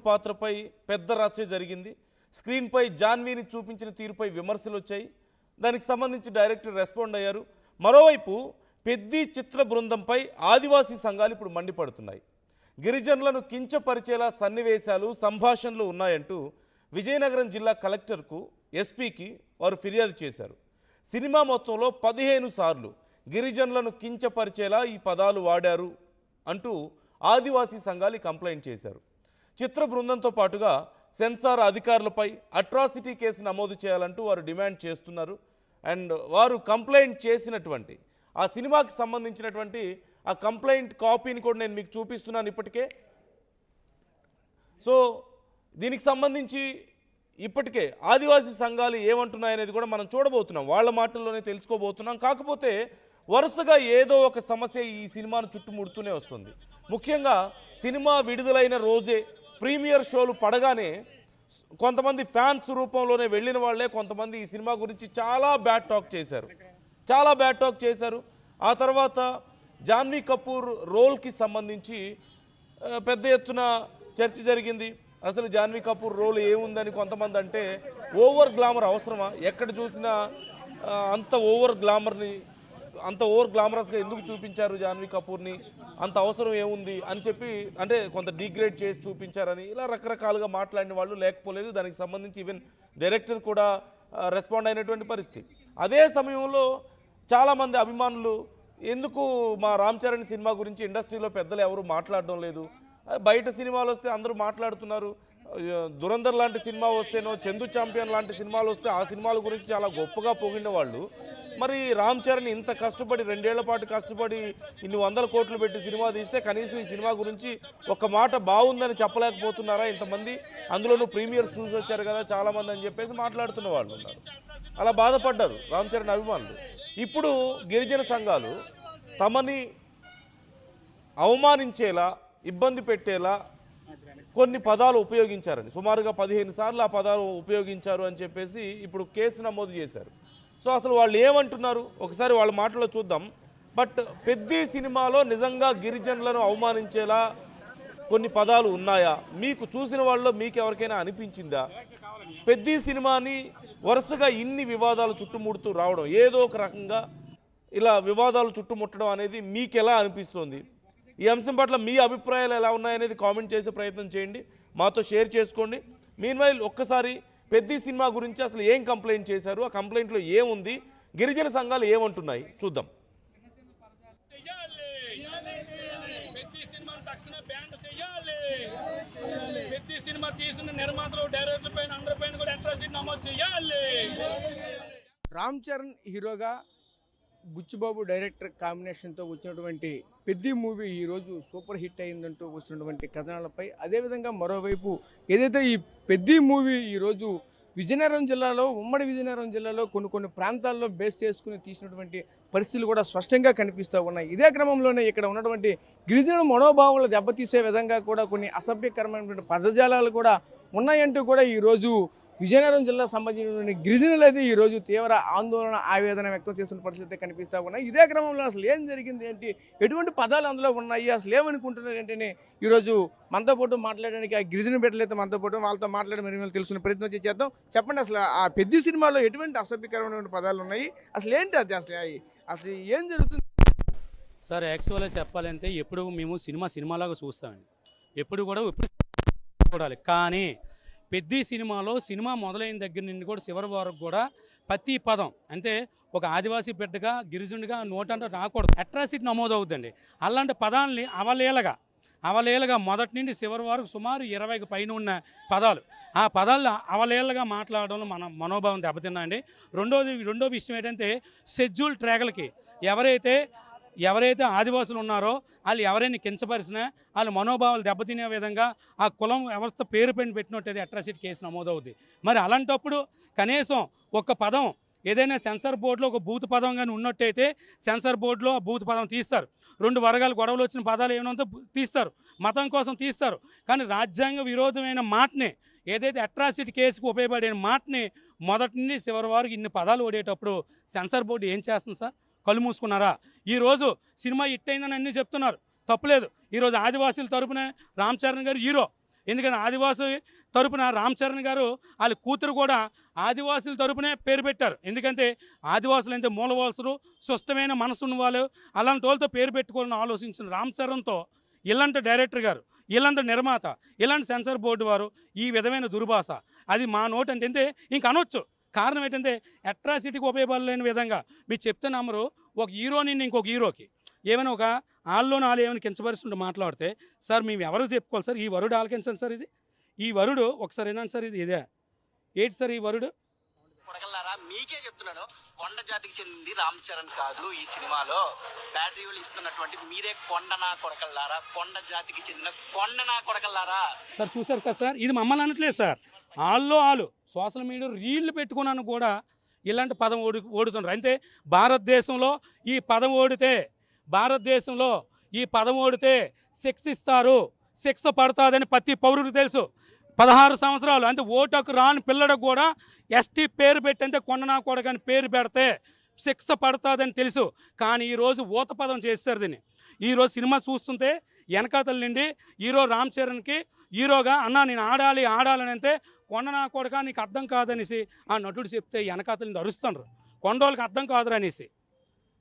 పాత్రపై పెద్ద రచ జరిగింది. స్క్రీన్పై జాన్వీని చూపించిన తీరుపై విమర్శలు వచ్చాయి. దానికి సంబంధించి డైరెక్టర్ రెస్పాండ్ అయ్యారు. మరోవైపు పెద్ది చిత్ర బృందంపై ఆదివాసీ సంఘాలు ఇప్పుడు మండిపడుతున్నాయి. గిరిజనులను కించపరిచేలా సన్నివేశాలు, సంభాషణలు ఉన్నాయంటూ విజయనగరం జిల్లా కలెక్టర్కు, ఎస్పీకి వారు ఫిర్యాదు చేశారు. సినిమా మొత్తంలో 15 సార్లు గిరిజనులను కించపరిచేలా ఈ పదాలు వాడారు అంటూ ఆదివాసీ సంఘాలు కంప్లైంట్ చేశారు. చిత్ర బృందంతో పాటుగా సెన్సార్ అధికారులపై అట్రాసిటీ కేసు నమోదు చేయాలంటూ వారు డిమాండ్ చేస్తున్నారు. అండ్ వారు కంప్లైంట్ చేసినటువంటి ఆ సినిమాకి సంబంధించినటువంటి ఆ కంప్లైంట్ కాపీని కూడా నేను మీకు చూపిస్తున్నాను ఇప్పటికే. సో దీనికి సంబంధించి ఇప్పటికే ఆదివాసీ సంఘాలు ఏమంటున్నాయనేది కూడా మనం చూడబోతున్నాం, వాళ్ళ మాటల్లోనే తెలుసుకోబోతున్నాం. కాకపోతే వరుసగా ఏదో ఒక సమస్య ఈ సినిమాను చుట్టుముడుతూనే వస్తుంది. ముఖ్యంగా సినిమా విడుదలైన రోజే ప్రీమియర్ షోలు పడగానే కొంతమంది ఫ్యాన్స్ రూపంలోనే వెళ్ళిన వాళ్ళే కొంతమంది ఈ సినిమా గురించి చాలా బ్యాడ్ టాక్ చేశారు. ఆ తర్వాత జాన్వీ కపూర్ రోల్కి సంబంధించి పెద్ద ఎత్తున చర్చ జరిగింది. అసలు జాన్వీ కపూర్ రోల్ ఏముందని కొంతమంది అంటే, ఓవర్ గ్లామర్ అవసరమా, ఎక్కడ చూసినా అంత ఓవర్ గ్లామరస్గా ఎందుకు చూపించారు జాన్వీ కపూర్ని, అంత అవసరం ఏముంది అని చెప్పి అంటే కొంత డిగ్రేడ్ చేసి చూపించారని ఇలా రకరకాలుగా మాట్లాడిన వాళ్ళు లేకపోలేదు. దానికి సంబంధించి ఈవెన్ డైరెక్టర్ కూడా రెస్పాండ్ అయినటువంటి పరిస్థితి. అదే సమయంలో చాలామంది అభిమానులు ఎందుకు మా రామ్ చరణ్ సినిమా గురించి ఇండస్ట్రీలో పెద్దలు ఎవరు మాట్లాడడం లేదు, బయట సినిమాలు వస్తే అందరూ మాట్లాడుతున్నారు, దురంధర్ లాంటి సినిమా వస్తేనో, చందు ఛాంపియన్ లాంటి సినిమాలు వస్తే ఆ సినిమాల గురించి చాలా గొప్పగా పొగిడిన వాళ్ళు మరి రామ్ చరణ్ ఇంత కష్టపడి 2 ఏళ్ల పాటు కష్టపడి ఇన్ని 100 కోట్లు పెట్టి సినిమా తీస్తే కనీసం ఈ సినిమా గురించి ఒక మాట బాగుందని చెప్పలేకపోతున్నారా ఇంతమంది, అందులోనూ ప్రీమియర్స్ చూసి వచ్చారు కదా చాలామంది అని చెప్పేసి మాట్లాడుతున్న వాళ్ళు ఉన్నారు. అలా బాధపడ్డారు రామ్ చరణ్ అభిమానులు. ఇప్పుడు గిరిజన సంఘాలు తమని అవమానించేలా, ఇబ్బంది పెట్టేలా కొన్ని పదాలు ఉపయోగించారని, సుమారుగా 15 సార్లు ఆ పదాలు ఉపయోగించారు అని చెప్పేసి ఇప్పుడు కేసు నమోదు చేశారు. సో అసలు వాళ్ళు ఏమంటున్నారు ఒకసారి వాళ్ళ మాటలో చూద్దాం. బట్ పెద్ది సినిమాలో నిజంగా గిరిజనులను అవమానించేలా కొన్ని పదాలు ఉన్నాయా, మీకు చూసిన వాళ్ళలో మీకు ఎవరికైనా అనిపించిందా? పెద్ది సినిమాని వరుసగా ఇన్ని వివాదాలు చుట్టుముడుతూ రావడం, ఏదో ఒక రకంగా ఇలా వివాదాలు చుట్టుముట్టడం అనేది మీకు ఎలా అనిపిస్తుంది? ఈ అంశం పట్ల మీ అభిప్రాయాలు ఎలా ఉన్నాయనేది కామెంట్ చేసే ప్రయత్నం చేయండి, మాతో షేర్ చేసుకోండి. మీన్వైల్ ఒక్కసారి పెద్ది సినిమా గురించి అసలు ఏం కంప్లైంట్ చేశారు, ఆ కంప్లైంట్లో ఏముంది, గిరిజన సంఘాలు ఏమంటున్నాయి చూద్దాం. రామ్ చరణ్ హీరోగా బుచ్చిబాబు డైరెక్టర్ కాంబినేషన్తో వచ్చినటువంటి పెద్ది మూవీ ఈరోజు సూపర్ హిట్ అయిందంటూ వచ్చినటువంటి కథనాలపై, అదేవిధంగా మరోవైపు ఏదైతే ఈ పెద్ది మూవీ ఈరోజు విజయనగరం జిల్లాలో, ఉమ్మడి విజయనగరం జిల్లాలో కొన్ని ప్రాంతాల్లో బేస్ చేసుకుని తీసినటువంటి పరిస్థితులు కూడా స్పష్టంగా కనిపిస్తూ ఉన్నాయి. ఇదే క్రమంలోనే ఇక్కడ ఉన్నటువంటి గిరిజన మనోభావాలు దెబ్బతీసే విధంగా కూడా కొన్ని అసభ్యకరమైనటువంటి పదజాలాలు కూడా ఉన్నాయంటూ కూడా ఈరోజు విజయనగరం జిల్లా సంబంధించినటువంటి గిరిజనులు అయితే ఈరోజు తీవ్ర ఆందోళన, ఆవేదన వ్యక్తం చేస్తున్న పరిస్థితి కనిపిస్తూ ఉన్నాయి. ఇదే క్రమంలో అసలు ఏం జరిగింది ఏంటి, ఎటువంటి పదాలు అందులో ఉన్నాయి, అసలు ఏమనుకుంటున్నారు ఏంటని ఈరోజు మనతో పాటు మాట్లాడడానికి ఆ గిరిజన బిడ్డలు అయితే మనతో పాటు వాళ్ళతో మాట్లాడి మరి తెలుసుకునే ప్రయత్నం చేద్దాం. చెప్పండి, అసలు ఆ పెద్ది సినిమాలో ఎటువంటి అసభ్యకరమైన పదాలు ఉన్నాయి, అసలు ఏంటి అది, అసలు ఏం జరుగుతుంది సార్? యాక్చువల్గా చెప్పాలంటే ఎప్పుడు మేము సినిమాలాగా చూస్తామండి, ఎప్పుడు చూడాలి. కానీ పెద్ది సినిమా మొదలైన దగ్గర నుండి కూడా చివరి వరకు కూడా ప్రతి పదం అంటే ఒక ఆదివాసీ బిడ్డగా, గిరిజనుడిగా నోటంటే రాకూడదు, అట్రాసిటీ నమోదు అవుతుందండి. అలాంటి పదాలని అవలేలగా మొదటి నుండి చివరి వరకు సుమారు 20కి పైన ఉన్న పదాలు, ఆ పదాలను అవలేలగా మాట్లాడడంలో మన మనోభావం దెబ్బతిన్నాయండి. రెండో విషయం ఏంటంటే షెడ్యూల్ ట్రాగలకి ఎవరైతే ఆదివాసులు ఉన్నారో వాళ్ళు ఎవరైనా కించపరిచినా వాళ్ళ మనోభావాలు దెబ్బతినే విధంగా ఆ కులం వ్యవస్థ పేరు పైన పెట్టినట్టయితే అట్రాసిటీ కేసు నమోదవుద్ది. మరి అలాంటప్పుడు కనీసం ఒక పదం ఏదైనా సెన్సార్ బోర్డులో ఒక బూత్ పదం కానీ ఉన్నట్టయితే సెన్సార్ బోర్డులో ఆ బూత్ పదం తీస్తారు. 2 వర్గాలు గొడవలు వచ్చిన పదాలు ఏమైనా తీస్తారు, మతం కోసం తీస్తారు. కానీ రాజ్యాంగ విరోధమైన మాటని, ఏదైతే అట్రాసిటీ కేసుకు ఉపయోగపడే మాటని మొదటి నుండి చివరి వరకు ఇన్ని పదాలు ఓడేటప్పుడు సెన్సార్ బోర్డు ఏం చేస్తుంది సార్? కళ్ళు మూసుకున్నారా? ఈరోజు సినిమా హిట్ అయిందని అన్నీ చెప్తున్నారు, తప్పులేదు. ఈరోజు ఆదివాసీల తరపున రామ్ చరణ్ గారు హీరో, ఎందుకంటే ఆదివాసుల తరపున రామ్ చరణ్ గారు వాళ్ళ కూతురు కూడా ఆదివాసుల తరపునే పేరు పెట్టారు. ఎందుకంటే ఆదివాసులు అయితే మూలవాసులు, స్పష్టమైన మనసు ఉన్న వాళ్ళు, అలాంటి వాళ్ళతో పేరు పెట్టుకోవాలని ఆలోచించిన రామ్ చరణ్తో ఇలాంటి డైరెక్టర్ గారు, ఇలాంటి నిర్మాత, ఇలాంటి సెన్సార్ బోర్డు వారు ఈ విధమైన దుర్భాష అది మా నోట్ అంటే ఇంక అనొచ్చు. కారణం ఏంటంటే అట్రాసిటీకి ఉపయోగపడలేని విధంగా మీరు చెప్తే నమ్మరు. ఒక హీరోని ఇంకొక హీరోకి ఏమైనా ఒక వాళ్ళలోని వాళ్ళు ఏమైనా కించపరుస్తుంటే మాట్లాడితే, సార్ మేము ఎవరికి చెప్పుకోవాలి సార్, ఈ వరుడు ఆలకించండి సార్, ఇది ఈ వరుడు ఒకసారి వినండి సార్, ఇది ఇదే ఏంటి సార్ ఈ వరుడు. కొడకల్లారా మీకే చెప్తున్నాను, కొండ జాతికి చెందింది రామ్ చరణ్ కాదు. ఈ సినిమాలో బ్యాటరీలు ఇస్తున్నటువంటి మీరే కొండనా కొడకల్లారా, కొండ జాతికి చెందిన కొండనా కొడకల్లారా. సార్ చూసారు కదా సార్, ఇది మమ్మల్ని అనట్లేదు సార్, వాళ్ళు సోషల్ మీడియా రీళ్లు పెట్టుకున్నాను కూడా ఇలాంటి పదం ఓడుతున్నారు. అంటే భారతదేశంలో ఈ పదం ఓడితే శిక్ష ఇస్తారు, శిక్ష పడుతుందని ప్రతి పౌరుడికి తెలుసు. 16 సంవత్సరాలు అంటే ఓటుకు రాని పిల్లలకు కూడా ఎస్టీ పేరు పెట్టి అంటే కొండనా కొడకని పేరు పెడితే శిక్ష పడుతుందని తెలుసు. కానీ ఈరోజు ఊత పదం చేస్తారు దీన్ని. ఈరోజు సినిమా చూస్తుంటే వెనకాతల నుండి హీరో రామ్ చరణ్కి హీరోగా అన్నా నేను ఆడాలని అంటే కొండనా కొడక నీకు అర్థం కాదనేసి ఆ నటుడు చెప్తే వెనకాతల నుండి అరుస్తున్నారు, కొండోళ్ళకి అర్థం కాదురా అనేసి.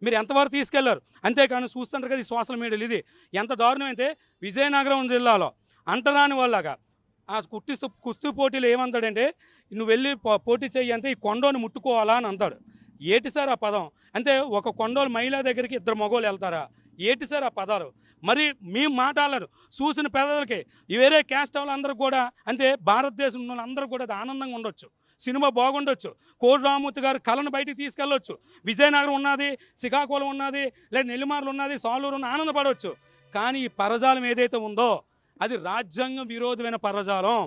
మీరు ఎంతవరకు తీసుకెళ్లారు? అంతేకాని చూస్తుంటారు కదా ఈ సోషల్ మీడియాలో ఇది ఎంత దారుణం అయితే, విజయనగరం జిల్లాలో అంటరాని వాళ్ళగా ఆ కుస్తీ పోటీలు ఏమంటాడంటే, నువ్వు వెళ్ళి పోటీ చెయ్యి అంటే ఈ కొండోని ముట్టుకోవాలా అని అంటాడు. ఏటి సార్ ఆ పదం? అంటే ఒక కొండోలు మహిళ దగ్గరికి 2 మగోళ్ళు వెళ్తారా? ఏటి సార్ ఆ పదాలు? మరి మేము మాట్లాడలేదు చూసిన పెద్దలకి వేరే క్యాస్ట్ వాళ్ళందరూ కూడా, అంటే భారతదేశం ఉన్న వాళ్ళందరూ కూడా అది ఆనందంగా ఉండొచ్చు, సినిమా బాగుండొచ్చు, కోడి రామూర్తి గారు కళను బయటికి తీసుకెళ్ళొచ్చు, విజయనగరం ఉన్నది, శ్రీకాకుళం ఉన్నది, లేదా నెల్లిమార్లు ఉన్నది, సాలూరు ఉన్న ఆనందపడవచ్చు. కానీ ఈ పరజాలం ఏదైతే ఉందో అది రాజ్యాంగం విరోధమైన పరజాలం.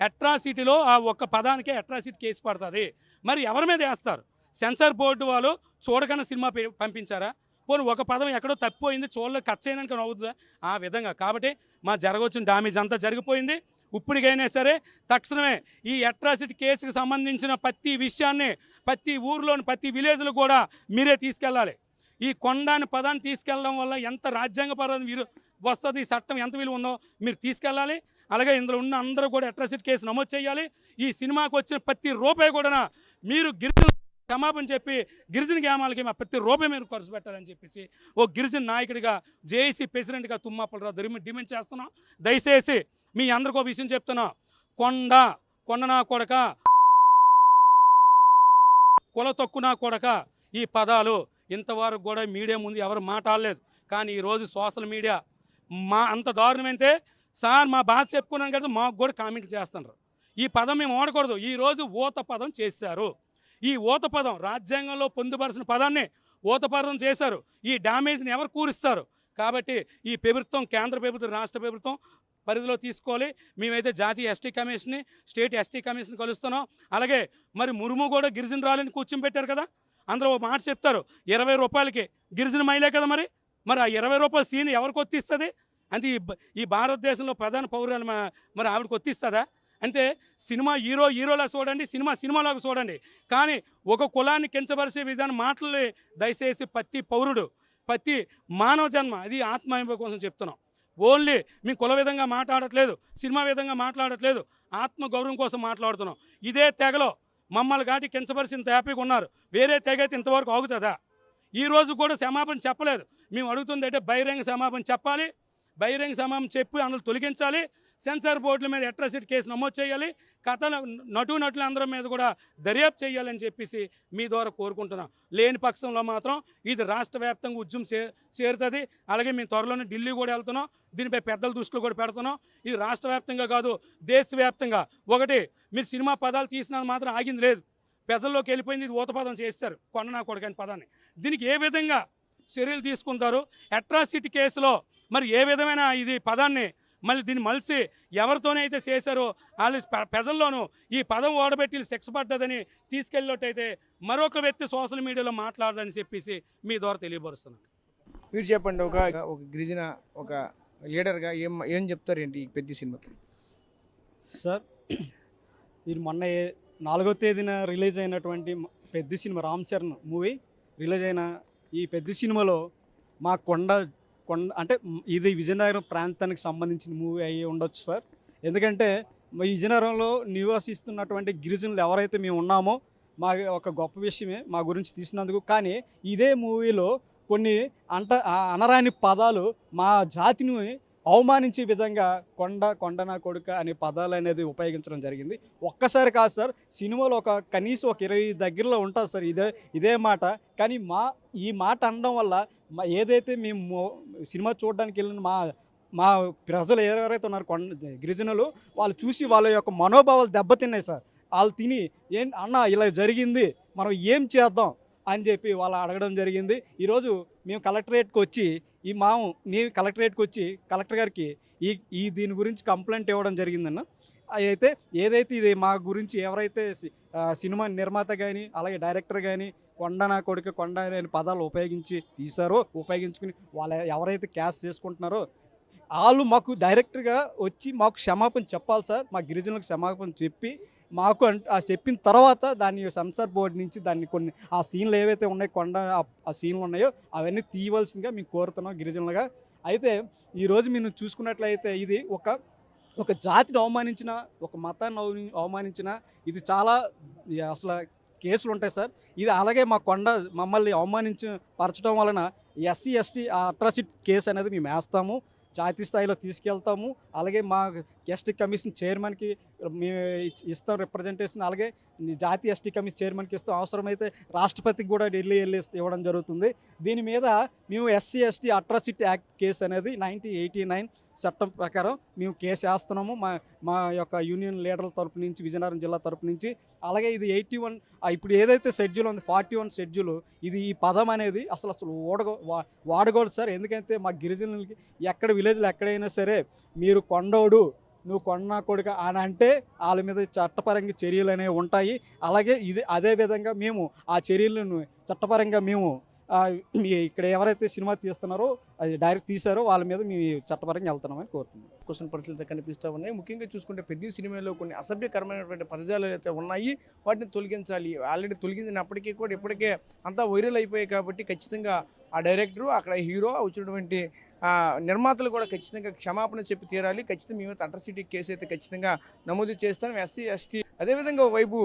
అట్రాసిటీలో ఆ ఒక్క పదానికే అట్రాసిటీ కేసు పడుతుంది. మరి ఎవరి మీద వేస్తారు? సెన్సార్ బోర్డు వాళ్ళు చూడకన్నా సినిమా పంపించారా? పోనీ ఒక పదం ఎక్కడో తప్పిపోయింది, చూడలేదు, కట్ చేయడానికి అవుతుందా? ఆ విధంగా కాబట్టి మా జరగవచ్చిన డ్యామేజ్ అంతా జరిగిపోయింది. ఇప్పటికైనా సరే తక్షణమే ఈ అట్రాసిటీ కేసుకు సంబంధించిన ప్రతి విషయాన్ని ప్రతి ఊర్లోని ప్రతి విలేజ్లో కూడా మీరే తీసుకెళ్ళాలి. ఈ కొండాని పదాన్ని తీసుకెళ్ళడం వల్ల ఎంత రాజ్యాంగపరంగా వస్తుంది, ఈ చట్టం ఎంత విలువ ఉందో మీరు తీసుకెళ్ళాలి. అలాగే ఇందులో ఉన్న అందరూ కూడా అట్రాసిటీ కేసు నమోదు చేయాలి. ఈ సినిమాకు వచ్చిన ప్రతి రూపాయి కూడా మీరు గిరిజన క్షమాపణ చెప్పి గిరిజన గ్రామాలకి మా ప్రతి రూపాయి మీరు ఖర్చు పెట్టాలని చెప్పేసి ఓ గిరిజన నాయకుడిగా జేఏసీ ప్రెసిడెంట్గా తుమ్మప్పలరావు డిమాండ్ చేస్తున్నాం. దయచేసి మీ అందరికీ ఒక విషయం చెప్తున్నా, కొండనా కొడక, కుల తొక్కునా కొడక ఈ పదాలు ఇంతవరకు కూడా మీడియా ముందు ఎవరు మాట్లాడలేదు. కానీ ఈరోజు సోషల్ మీడియా అంత దారుణమైతే సార్ మా బాధ చెప్పుకున్నాను కదా, మాకు కూడా కామెంట్లు చేస్తున్నారు. ఈ పదం మేము వాడకూడదు, ఈరోజు ఊత పదం చేశారు. ఈ ఊత పదం రాజ్యాంగంలో పొందుపరిచిన పదాన్ని ఊత పదం చేశారు. ఈ డ్యామేజ్ని ఎవరు కూరుస్తారు? కాబట్టి ఈ ప్రభుత్వం, కేంద్ర ప్రభుత్వం, రాష్ట్ర ప్రభుత్వం పరిధిలో తీసుకోవాలి. మేమైతే జాతీయ ఎస్టీ కమిషన్ని, స్టేట్ ఎస్టీ కమిషన్ కలుస్తున్నాం. అలాగే మరి మురుము కూడా గిరిజన రాలని కూర్చొని పెట్టారు కదా, అందులో ఒక మాట చెప్తారు, 20 రూపాయలకి గిరిజన మహిళే కదా, మరి ఆ 20 రూపాయల సీన్ ఎవరికి ఒత్తిస్తుంది? అంటే ఈ భారతదేశంలో ప్రధాన పౌరులు మరి ఆవిడకి ఒత్తిస్తుందా? అంటే సినిమా హీరోలా చూడండి, సినిమాలాగా చూడండి. కానీ ఒక కులాన్ని కించపరిచే విధానం మాటలు దయచేసి ప్రతి పౌరుడు, ప్రతి మానవ జన్మ అది ఆత్మాభిమానం కోసం చెప్తున్నాం. ఓన్లీ మేము కుల విధంగా మాట్లాడట్లేదు, సినిమా విధంగా మాట్లాడట్లేదు, ఆత్మగౌరవం కోసం మాట్లాడుతున్నాం. ఇదే తెగలో మమ్మల్ని కాటి కించపరిచిన హ్యాపీగా ఉన్నారు, వేరే తెగ అయితే ఇంతవరకు ఆగుతుందా? ఈరోజు కూడా క్షమాపణ చెప్పలేదు. మేము అడుగుతుంది అంటే బహిరంగ క్షమాపణ చెప్పాలి, బహిరంగ క్షమాపణ చెప్పి అందులో తొలగించాలి. సెన్సార్ బోర్డుల మీద అట్రాసిటీ కేసు నమోదు చేయాలి. నటులు అందరి మీద కూడా దర్యాప్తు చేయాలని చెప్పేసి మీ ద్వారా కోరుకుంటున్నాం. లేని పక్షంలో మాత్రం ఇది రాష్ట్ర వ్యాప్తంగా ఉద్యమం చేరుతుంది. అలాగే మేము త్వరలోనే ఢిల్లీ కూడా వెళ్తున్నాం, దీనిపై పెద్దల దృష్టిలో కూడా పెడుతున్నాం. ఇది రాష్ట్ర వ్యాప్తంగా కాదు, దేశవ్యాప్తంగా. ఒకటి, మీరు సినిమా పదాలు తీసినది మాత్రం ఆగింది లేదు, పెద్దల్లోకి వెళ్ళిపోయింది. ఇది ఊత పదం చేస్తారు, కొండనా కొడకని పదాన్ని. దీనికి ఏ విధంగా చర్యలు తీసుకుంటారు? అట్రాసిటీ కేసులో మరి ఏ విధమైన ఇది పదాన్ని మళ్ళీ దీన్ని మలిసి ఎవరితోనైతే చేశారో వాళ్ళు ప్రజల్లోనూ ఈ పదం ఓడబెట్టి శిక్ష పడ్డదని తీసుకెళ్ళినట్టయితే మరొక వ్యక్తి సోషల్ మీడియాలో మాట్లాడాలని చెప్పేసి మీ ద్వారా తెలియపరుస్తున్నాను. మీరు చెప్పండి, ఒక గిరిజన ఒక లీడర్గా ఏం చెప్తారేంటి ఈ పెద్ద సినిమాకి? సార్, ఇది మొన్న 4వ తేదీన రిలీజ్ అయినటువంటి పెద్ద cinema Ram Charan movie release అయిన ఈ పెద్ద సినిమాలో మా కొండ అంటే ఇది విజయనగరం ప్రాంతానికి సంబంధించిన మూవీ అయ్యి ఉండొచ్చు సార్. ఎందుకంటే ఈ విజయనగరంలో నివాసిస్తున్నటువంటి గిరిజనులు ఎవరైతే మేము ఉన్నామో మా ఒక గొప్ప విషయమే మా గురించి తీసినందుకు. కానీ ఇదే మూవీలో కొన్ని అనరాని పదాలు మా జాతిని అవమానించే విధంగా కొండనా కొడుక అనే పదాలు అనేది ఉపయోగించడం జరిగింది. ఒక్కసారి కాదు సార్, సినిమాలో కనీసం ఒక 20 దగ్గరలో ఉంటుంది సార్ ఇదే మాట. కానీ ఈ మాట అనడం వల్ల ఏదైతే మేము సినిమా చూడడానికి వెళ్ళిన మా ప్రజలు ఎవరైతే ఉన్నారు గిరిజనులు, వాళ్ళు చూసి వాళ్ళ యొక్క మనోభావాలు దెబ్బతిన్నాయి సార్. వాళ్ళు తిని అన్న ఇలా జరిగింది, మనం ఏం చేద్దాం అని చెప్పి వాళ్ళు అడగడం జరిగింది. ఈరోజు మేము కలెక్టరేట్కి వచ్చి కలెక్టర్ గారికి దీని గురించి కంప్లైంట్ ఇవ్వడం జరిగిందన్న. అయితే ఏదైతే ఇది మా గురించి ఎవరైతే సినిమా నిర్మాత కానీ అలాగే డైరెక్టర్ కానీ కొండనా కొడుక కొండ అనే పదాలు ఉపయోగించుకుని వాళ్ళు ఎవరైతే క్యాష్ చేసుకుంటున్నారో వాళ్ళు మాకు డైరెక్ట్గా వచ్చి మాకు క్షమాపణ చెప్పాలి సార్. మా గిరిజనులకు క్షమాపణ చెప్పి మాకు చెప్పిన తర్వాత దాన్ని సెన్సార్ బోర్డు నుంచి కొన్ని ఆ సీన్లు ఏవైతే ఉన్నాయో ఆ సీన్లు ఉన్నాయో అవన్నీ తీయవలసిందిగా మేము కోరుతున్నాం గిరిజనులుగా. అయితే ఈరోజు మీరు చూసుకున్నట్లయితే ఇది ఒక జాతిని అవమానించిన, ఒక మతాన్ని అవమానించిన ఇది చాలా అసలు కేసులు ఉంటాయి సార్. ఇది అలాగే మమ్మల్ని పరచడం వలన SC ST అట్రాసిటీ కేసు అనేది మేము వేస్తాము, జాతీయ స్థాయిలో తీసుకెళ్తాము. అలాగే మా ఎస్టీ కమిషన్ చైర్మన్కి మేము ఇస్తాం రిప్రజెంటేషన్, అలాగే జాతీయ ఎస్టీ కమిషన్ చైర్మన్కి ఇస్తాం. అవసరమైతే రాష్ట్రపతికి కూడా ఢిల్లీ వెళ్ళి ఇవ్వడం జరుగుతుంది. దీని మీద మేము SC ST atrocity act case అనేది 1989 చట్టం ప్రకారం మేము కేసు వేస్తున్నాము మా యొక్క యూనియన్ లీడర్ల తరపు నుంచి, విజయనగరం జిల్లా తరపు నుంచి. అలాగే ఇది 81 ఇప్పుడు ఏదైతే షెడ్యూల్ ఉంది 41 షెడ్యూల్, ఇది ఈ పదం అనేది అసలు వాడకూడదు సార్. ఎందుకంటే మా గిరిజనులకి విలేజ్లో ఎక్కడైనా సరే మీరు కొండోడు, నువ్వు కొండనా కొడుక అని అంటే వాళ్ళ మీద చట్టపరంగా చర్యలు అనేవి ఉంటాయి. అలాగే అదేవిధంగా మేము ఆ చర్యలను చట్టపరంగా మేము ఇక్కడ ఎవరైతే సినిమా తీస్తున్నారో అది డైరెక్ట్ తీశారో వాళ్ళ మీద మేము చట్టపరంగా వెళ్తున్నామని కోరుతున్నాం. క్వశ్చన్ పరిస్థితులు కనిపిస్తూ ఉన్నాయి. ముఖ్యంగా చూసుకుంటే పెద్ద సినిమాలో కొన్ని అసభ్యకరమైనటువంటి పదజాలు అయితే ఉన్నాయి, వాటిని తొలగించాలి. ఆల్రెడీ తొలగించినప్పటికీ కూడా ఇప్పటికే అంతా వైరల్ అయిపోయాయి కాబట్టి ఖచ్చితంగా ఆ డైరెక్టరు, అక్కడ హీరో, వచ్చినటువంటి నిర్మాతలు కూడా ఖచ్చితంగా క్షమాపణ చెప్పి తీరాలి. ఖచ్చితంగా మేము అట్రాసిటీ కేసు అయితే ఖచ్చితంగా నమోదు చేస్తాం. SC ST అదేవిధంగా ఒకవైపు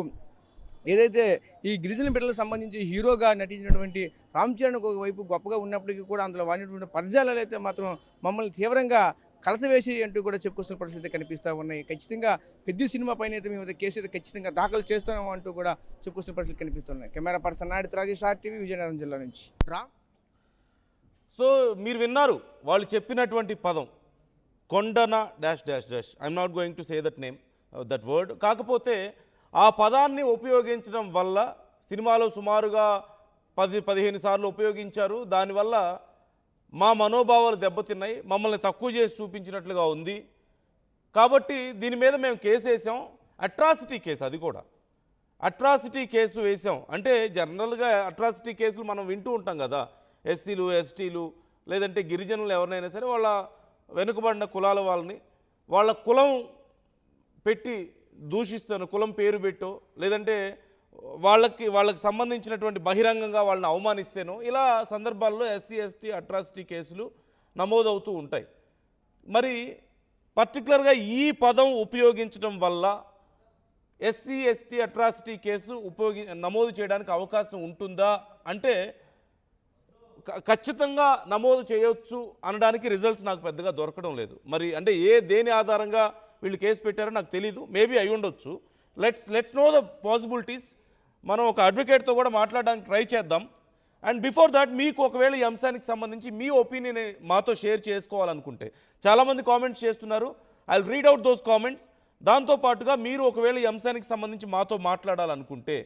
ఏదైతే ఈ గిరిజన బిడ్డలకు సంబంధించి హీరోగా నటించినటువంటి రామ్ చరణ్ ఒకవైపు గొప్పగా ఉన్నప్పటికీ కూడా అందులో వాడినటువంటి పదజాలాలు అయితే మాత్రం మమ్మల్ని తీవ్రంగా కలసవేసి అంటూ కూడా చెప్పుకొస్తున్న పరిస్థితి కనిపిస్తూ ఉన్నాయి. ఖచ్చితంగా పెద్ద సినిమా పైన అయితే మేము కేసు అయితే ఖచ్చితంగా దాఖలు చేస్తాము అంటూ కూడా చెప్పుకొస్తున్న పరిస్థితి కనిపిస్తున్నాయి. Camera person Naidu, Rajesh, RTV, Vizianagaram జిల్లా నుంచి. సో మీరు విన్నారు వాళ్ళు చెప్పినటువంటి పదం కొండన -- I'm not going to say that word. కాకపోతే ఆ పదాన్ని ఉపయోగించడం వల్ల సినిమాలో సుమారుగా 10-15 సార్లు ఉపయోగించారు. దానివల్ల మా మనోభావాలు దెబ్బతిన్నాయి, మమ్మల్ని తక్కువ చేసి చూపించినట్లుగా ఉంది. కాబట్టి దీని మీద మేము కేసు వేసాం, అట్రాసిటీ కేసు. అది కూడా అట్రాసిటీ కేసు వేసాం. అంటే జనరల్గా అట్రాసిటీ కేసులు మనం వింటూ ఉంటాం కదా, SCలు STలు లేదంటే గిరిజనులు ఎవరినైనా సరే వాళ్ళ వెనుకబడిన కులాల వాళ్ళని వాళ్ళ కులం పెట్టి దూషిస్తాను, కులం పేరు పెట్టో లేదంటే వాళ్ళకి సంబంధించినటువంటి బహిరంగంగా వాళ్ళని అవమానిస్తేనో ఇలా సందర్భాల్లో SC ST అట్రాసిటీ కేసులు నమోదవుతూ ఉంటాయి. మరి పర్టికులర్గా ఈ పదం ఉపయోగించడం వల్ల SC ST అట్రాసిటీ కేసు నమోదు చేయడానికి అవకాశం ఉంటుందా అంటే ఖచ్చితంగా నమోదు చేయొచ్చు అనడానికి రిజల్ట్స్ నాకు పెద్దగా దొరకడం లేదు. మరి అంటే దేని ఆధారంగా వీళ్ళు కేసు పెట్టారో నాకు తెలీదు, మేబీ అయి ఉండొచ్చు. Let's know the possibilities. మనం ఒక అడ్వకేట్తో కూడా మాట్లాడడానికి ట్రై చేద్దాం. అండ్ బిఫోర్ దాట్ మీకు ఒకవేళ ఈ అంశానికి సంబంధించి మీ ఒపీనియన్ మాతో షేర్ చేసుకోవాలనుకుంటే చాలామంది కామెంట్స్ చేస్తున్నారు, I will read out those comments. దాంతోపాటుగా మీరు ఒకవేళ ఈ అంశానికి సంబంధించి మాతో మాట్లాడాలనుకుంటే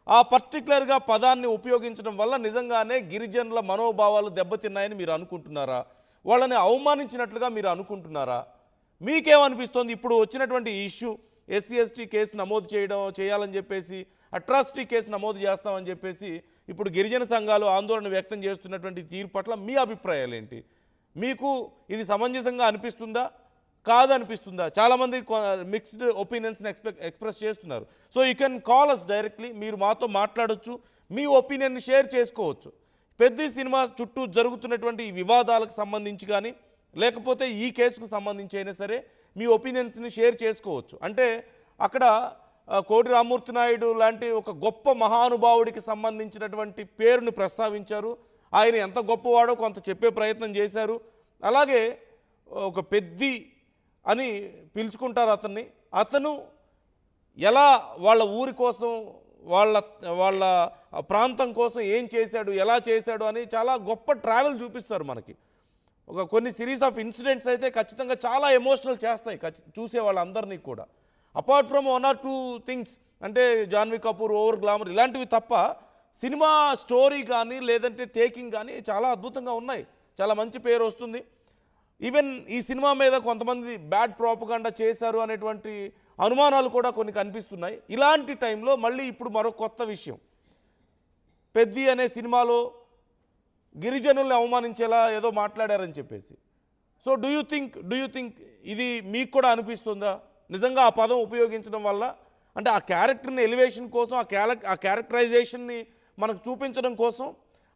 ఆ పర్టికులర్గా పదాన్ని ఉపయోగించడం వల్ల నిజంగానే గిరిజనుల మనోభావాలు దెబ్బతిన్నాయని మీరు అనుకుంటున్నారా, వాళ్ళని అవమానించినట్లుగా మీరు అనుకుంటున్నారా, మీకేమనిపిస్తోంది? ఇప్పుడు వచ్చినటువంటి ఇష్యూ SC ST కేసు నమోదు చేయాలని చెప్పేసి, అట్రాసిటీ కేసు నమోదు చేస్తామని చెప్పేసి ఇప్పుడు గిరిజన సంఘాలు ఆందోళన వ్యక్తం చేస్తున్నటువంటి తీరు పట్ల మీ అభిప్రాయాలు ఏంటి? మీకు ఇది సమంజసంగా అనిపిస్తుందా, కాదనిపిస్తుందా? చాలామంది మిక్స్డ్ ఒపీనియన్స్ని ఎక్స్ప్రెస్ చేస్తున్నారు. So you can call us directly, మీరు మాతో మాట్లాడొచ్చు, మీ ఒపీనియన్ని షేర్ చేసుకోవచ్చు. పెద్ద సినిమా చుట్టూ జరుగుతున్నటువంటి ఈ వివాదాలకు సంబంధించి కానీ లేకపోతే ఈ కేసుకు సంబంధించి అయినా సరే మీ ఒపీనియన్స్ని షేర్ చేసుకోవచ్చు. అంటే అక్కడ కోటి రామ్మూర్తి నాయుడు లాంటి ఒక గొప్ప మహానుభావుడికి సంబంధించినటువంటి పేరుని ప్రస్తావించారు. ఆయన ఎంత గొప్పవాడో కొంత చెప్పే ప్రయత్నం చేశారు. అలాగే ఒక పెద్ది అని పిలుచుకుంటారు అతన్ని. అతను ఎలా వాళ్ళ ఊరి కోసం వాళ్ళ ప్రాంతం కోసం ఏం చేశాడు, ఎలా చేశాడు అని చాలా గొప్ప ట్రావెల్ చూపిస్తారు మనకి. కొన్ని సిరీస్ ఆఫ్ ఇన్సిడెంట్స్ అయితే ఖచ్చితంగా చాలా ఎమోషనల్ చేస్తాయి చూసే వాళ్ళందరినీ కూడా. అపార్ట్ ఫ్రమ్ 1 or 2 థింగ్స్ అంటే జాన్వీ కపూర్ ఓవర్ గ్లామర్ ఇలాంటివి తప్ప సినిమా స్టోరీ కానీ లేదంటే టేకింగ్ కానీ చాలా అద్భుతంగా ఉన్నాయి. చాలా మంచి పేరు వస్తుంది. ఈవెన్ ఈ సినిమా మీద కొంతమంది బ్యాడ్ ప్రాపగాండా చేశారు అనేటువంటి అనుమానాలు కూడా కొన్ని కనిపిస్తున్నాయి. ఇలాంటి టైంలో మళ్ళీ ఇప్పుడు మరో కొత్త విషయం, పెద్ది అనే సినిమాలో గిరిజనుల్ని అవమానించేలా ఏదో మాట్లాడారని చెప్పేసి. సో డూ యూ థింక్ ఇది మీకు కూడా అనిపిస్తుందా నిజంగా ఆ పదం ఉపయోగించడం వల్ల? అంటే ఆ క్యారెక్టర్ని ఎలివేషన్ కోసం, ఆ క్యారెక్టరైజేషన్ని మనకు చూపించడం కోసం,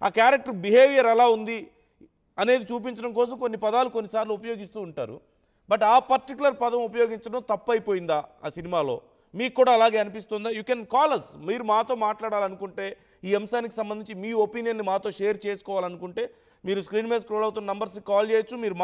ఆ క్యారెక్టర్ బిహేవియర్ ఎలా ఉంది అనేది చూపించడం కోసం కొన్ని పదాలు కొన్నిసార్లు ఉపయోగిస్తూ ఉంటారు. బట్ ఆ పర్టికులర్ పదం ఉపయోగించడం తప్పైపోయిందా ఆ సినిమాలో? మీకు కూడా అలాగే అనిపిస్తుందా? You can call us. మీరు మాతో మాట్లాడాలనుకుంటే, ఈ అంశానికి సంబంధించి మీ ఒపీనియన్ని మాతో షేర్ చేసుకోవాలనుకుంటే మీరు స్క్రీన్ మీద స్క్రోల్ అవుతున్న నంబర్స్కి కాల్ చేయొచ్చు. మీరు